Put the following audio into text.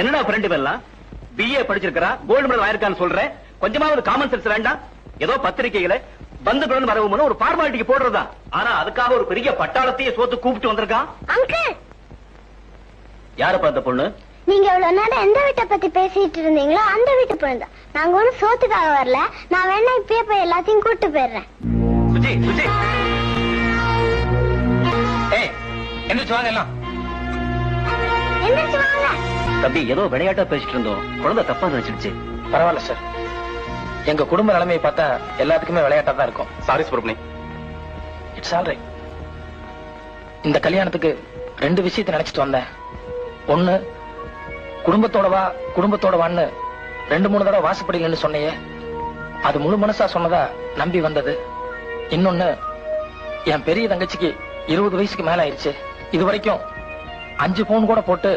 என்னடா ஃப்ரெண்டு எல்லாம் BA படிச்சிருக்கா, gold medal ஆயிருக்கான்னு சொல்றேன். கொஞ்சமாவது காமன் சென்ஸ் வேண்டாம்? ஏதோ பத்திரிகைகளை பந்துகளுடன் வரவும் ஒரு ஃபார்மாலிட்டிக்கு போடுறதா? ஆனா அதுக்காக ஒரு பெரிய பட்டாளத்தையே சோத்து கூப்பிட்டு வந்திருக்கான். அங்கிள், யார பார்த்த பொண்ணு? நீங்க இவ்வளவு நேரம் எந்த வீட்டை பத்தி பேசிட்டு இருந்தீங்களோ அந்த வீட்டு பொண்ணு தான். நாங்க ஒன்னும் சோத்துக்காக வரல. நான் வேணா இப்பயே போய் எல்லாத்தையும் கூட்டு போயிடுறேன். சுஜி, சுஜி, எந்திரிச்சு வாங்க எல்லாம். எந்திரிச்சு வாங்க. தம்பி, ஏதோ விளையாட்டா பேசிட்டு இருந்தோம். குழந்தை தப்பா நினைச்சிடுச்சு. பரவாயில்ல சார், எங்க குடும்ப நிலைமையை பார்த்தா எல்லாத்துக்குமே விளையாட்டா தான் இருக்கும். Sorry Subramani. It's all right. இந்த கல்யாணத்துக்கு 2 விஷயத்தை நினைச்சிட்டு வந்தேன். ஒண்ணு, குடும்பத்தோட வா குடும்பத்தோட வான்னு 2-3 தடவை வாசப்படியிலன்னு சொன்னையே, அது முழு மனசா சொன்னதா நம்பி வந்தது. இன்னொன்னு, என் பெரிய தங்கச்சிக்கு 20 வயசுக்கு மேல ஆயிடுச்சு. இது வரைக்கும் 5 பவுன் கூட போட்டு